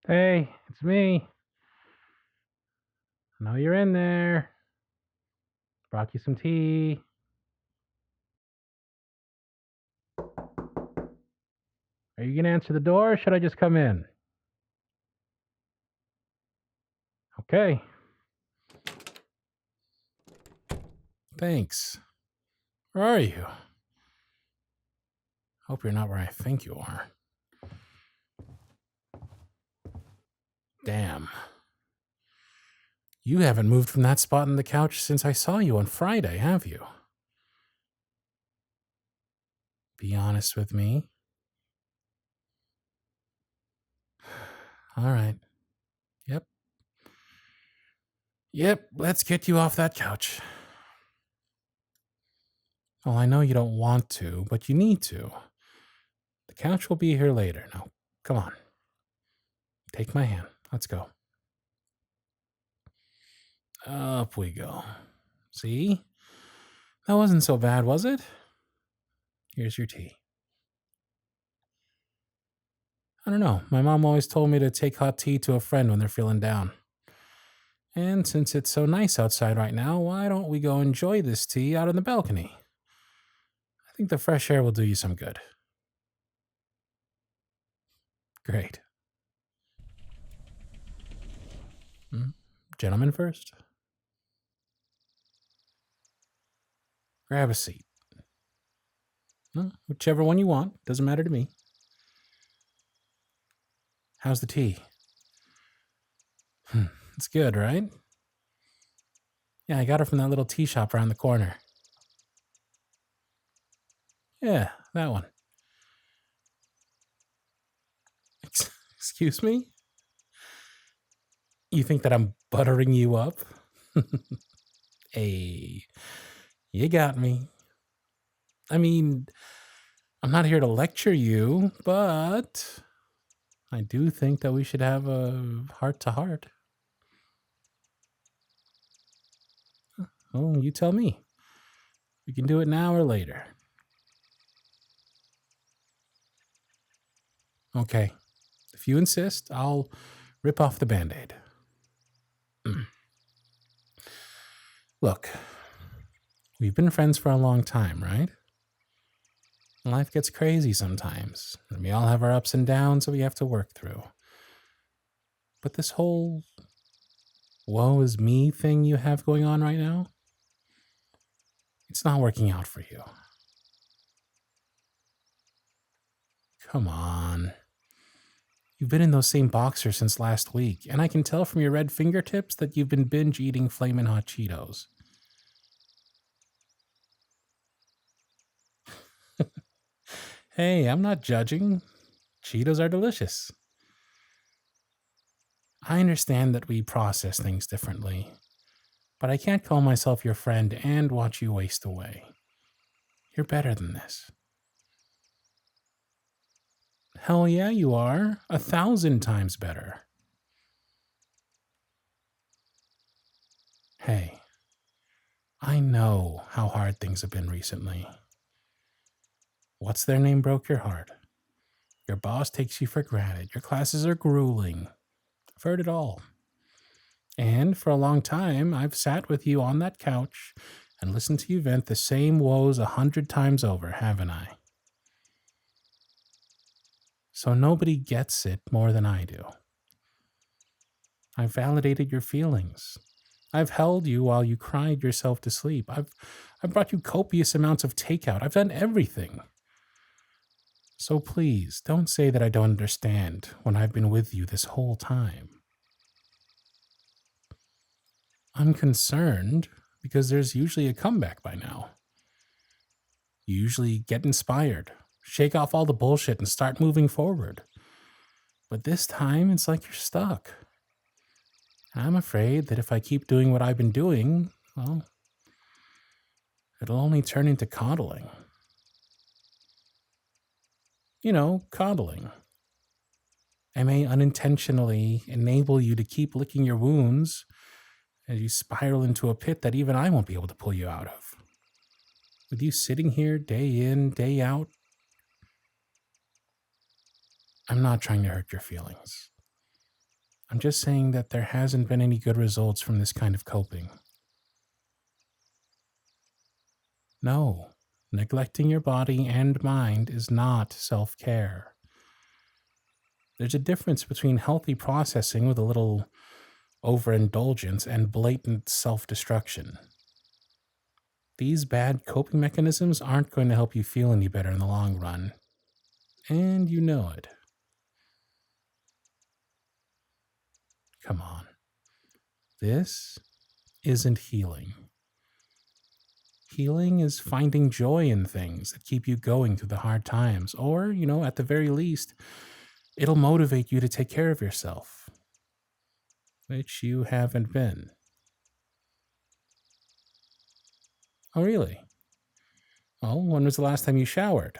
Hey, it's me. I know you're in there. Brought you some tea. Are you going to answer the door or should I just come in? Okay. Thanks. Where are you? Hope you're not where I think you are. Damn. You haven't moved from that spot on the couch since I saw you on Friday, have you? Be honest with me. All right. Yep, let's get you off that couch. Well, I know you don't want to, but you need to. The couch will be here later. Now, come on. Take my hand. Let's go. Up we go. See? That wasn't so bad, was it? Here's your tea. I don't know. My mom always told me to take hot tea to a friend when they're feeling down. And since it's so nice outside right now, why don't we go enjoy this tea out on the balcony? I think the fresh air will do you some good. Great. Gentlemen first. Grab a seat. Whichever one you want. Doesn't matter to me. How's the tea? It's good, right? Yeah, I got it from that little tea shop around the corner. Yeah, that one. Excuse me? You think that I'm buttering you up? Hey, you got me. I mean, I'm not here to lecture you, but I do think that we should have a heart-to-heart. Oh, you tell me. We can do it now or later. Okay. If you insist, I'll rip off the Band-Aid. Look, we've been friends for a long time, right? Life gets crazy sometimes, and we all have our ups and downs that we have to work through. But this whole woe is me thing you have going on right now, it's not working out for you. Come on. You've been in those same boxers since last week, and I can tell from your red fingertips that you've been binge eating Flamin' Hot Cheetos. Hey, I'm not judging. Cheetos are delicious. I understand that we process things differently, but I can't call myself your friend and watch you waste away. You're better than this. Hell yeah, you are. 1,000 times better. Hey, I know how hard things have been recently. What's their name broke your heart. Your boss takes you for granted. Your classes are grueling. I've heard it all. And for a long time, I've sat with you on that couch and listened to you vent the same woes 100 times over, haven't I? So nobody gets it more than I do. I've validated your feelings. I've held you while you cried yourself to sleep. I've brought you copious amounts of takeout. I've done everything. So please, don't say that I don't understand when I've been with you this whole time. I'm concerned because there's usually a comeback by now. You usually get inspired, shake off all the bullshit and start moving forward. But this time, it's like you're stuck. I'm afraid that if I keep doing what I've been doing, well, it'll only turn into coddling. You know, coddling. I may unintentionally enable you to keep licking your wounds as you spiral into a pit that even I won't be able to pull you out of. With you sitting here day in, day out, I'm not trying to hurt your feelings. I'm just saying that there hasn't been any good results from this kind of coping. No, neglecting your body and mind is not self-care. There's a difference between healthy processing with a little overindulgence and blatant self-destruction. These bad coping mechanisms aren't going to help you feel any better in the long run. And you know it. Come on. This isn't healing. Healing is finding joy in things that keep you going through the hard times, or, at the very least, it'll motivate you to take care of yourself, which you haven't been. Oh, really? Oh, when was the last time you showered?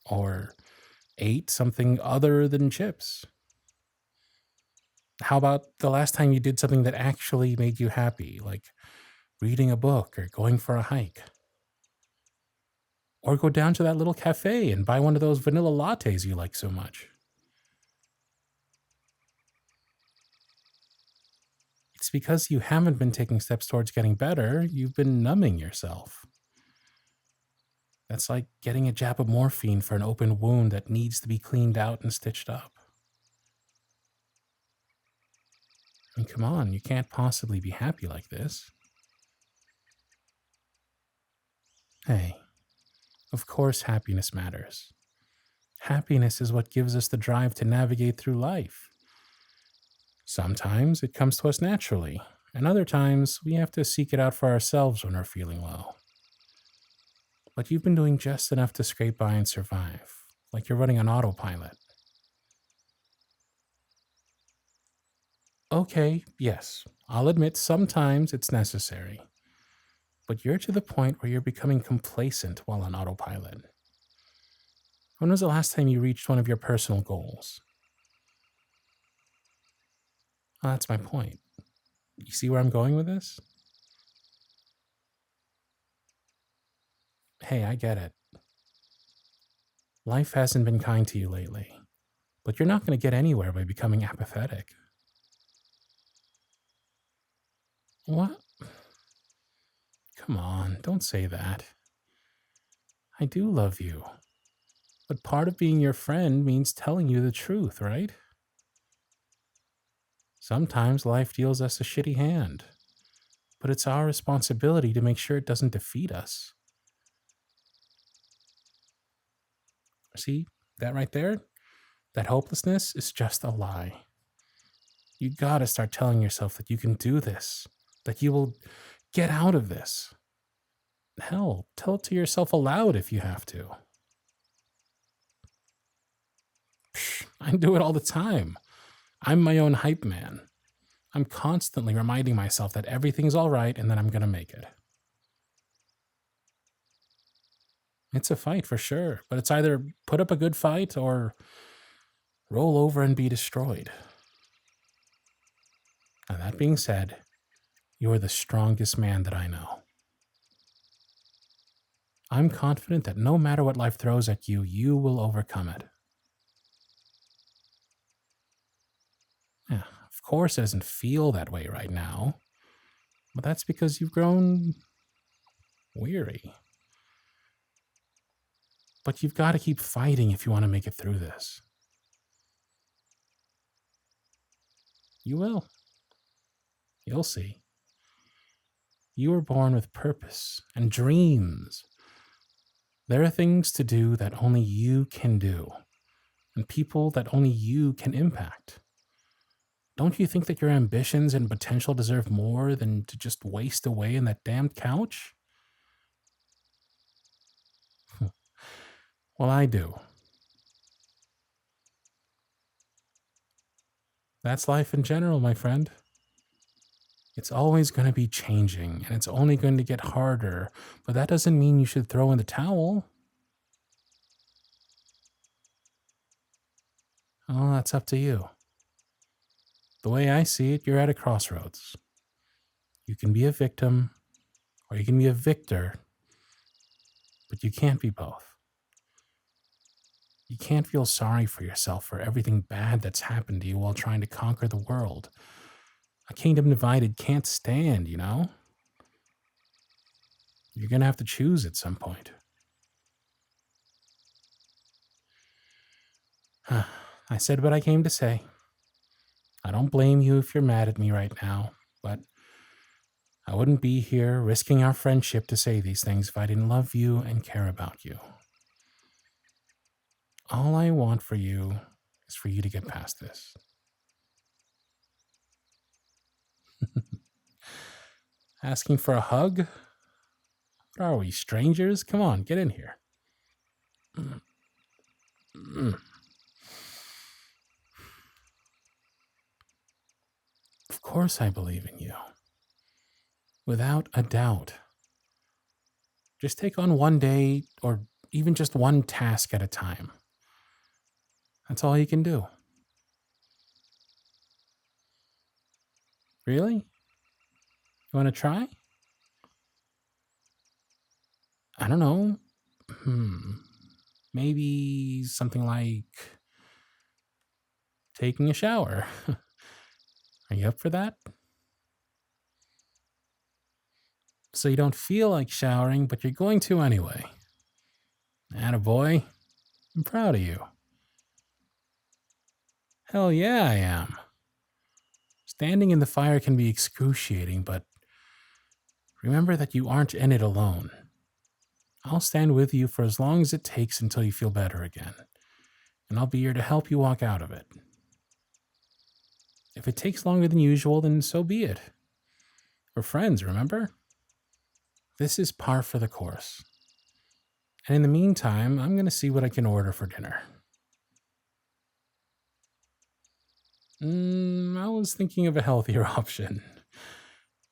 Or ate something other than chips? How about the last time you did something that actually made you happy, like reading a book or going for a hike? Or go down to that little cafe and buy one of those vanilla lattes you like so much? It's because you haven't been taking steps towards getting better, you've been numbing yourself. That's like getting a jab of morphine for an open wound that needs to be cleaned out and stitched up. I mean, come on, you can't possibly be happy like this. Hey, of course happiness matters. Happiness is what gives us the drive to navigate through life. Sometimes it comes to us naturally, and other times we have to seek it out for ourselves when we're feeling low. But you've been doing just enough to scrape by and survive, like you're running on autopilot. Okay, yes, I'll admit sometimes it's necessary. But you're to the point where you're becoming complacent while on autopilot. When was the last time you reached one of your personal goals? Well, that's my point. You see where I'm going with this? Hey, I get it. Life hasn't been kind to you lately, but you're not going to get anywhere by becoming apathetic. What? Come on, don't say that. I do love you, but part of being your friend means telling you the truth, right? Sometimes life deals us a shitty hand, but it's our responsibility to make sure it doesn't defeat us. See, that right there? That hopelessness is just a lie. You gotta start telling yourself that you can do this, that you will get out of this. Hell, tell it to yourself aloud if you have to. I do it all the time. I'm my own hype man. I'm constantly reminding myself that everything's all right and that I'm gonna make it. It's a fight for sure, but it's either put up a good fight or roll over and be destroyed. Now, that being said, you're the strongest man that I know. I'm confident that no matter what life throws at you, you will overcome it. Yeah, of course, it doesn't feel that way right now, but that's because you've grown weary. But you've got to keep fighting if you want to make it through this. You will. You'll see. You were born with purpose and dreams. There are things to do that only you can do, and people that only you can impact. Don't you think that your ambitions and potential deserve more than to just waste away in that damned couch? Well, I do. That's life in general, my friend. It's always going to be changing, and it's only going to get harder, but that doesn't mean you should throw in the towel. Oh, that's up to you. The way I see it, you're at a crossroads. You can be a victim, or you can be a victor, but you can't be both. You can't feel sorry for yourself for everything bad that's happened to you while trying to conquer the world. A kingdom divided can't stand, you know? You're going to have to choose at some point. I said what I came to say. I don't blame you if you're mad at me right now, but I wouldn't be here risking our friendship to say these things if I didn't love you and care about you. All I want for you is for you to get past this. Asking for a hug? What are we, strangers? Come on, get in here. Of course I believe in you. Without a doubt. Just take on one day or even just one task at a time. That's all you can do. Really? You want to try? I don't know. Maybe something like taking a shower. Are you up for that? So you don't feel like showering, but you're going to anyway. Attaboy. I'm proud of you. Hell yeah, I am. Standing in the fire can be excruciating, but remember that you aren't in it alone. I'll stand with you for as long as it takes until you feel better again, and I'll be here to help you walk out of it. If it takes longer than usual, then so be it. We're friends, remember? This is par for the course. And in the meantime, I'm going to see what I can order for dinner. I was thinking of a healthier option.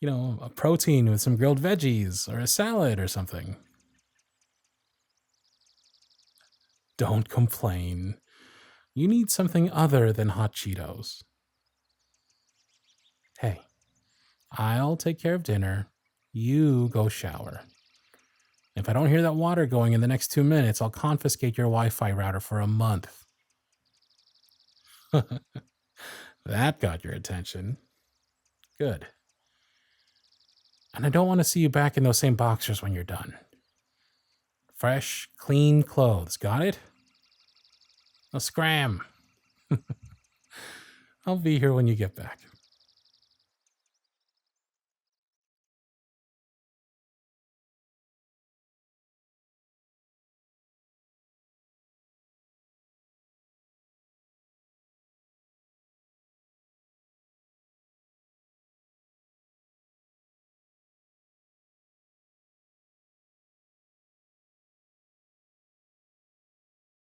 You know, a protein with some grilled veggies or a salad or something. Don't complain. You need something other than hot Cheetos. Hey, I'll take care of dinner. You go shower. If I don't hear that water going in the next 2 minutes, I'll confiscate your Wi-Fi router for a month. That got your attention. Good. And I don't want to see you back in those same boxers when you're done. Fresh, clean clothes. Got it? Now scram. I'll be here when you get back.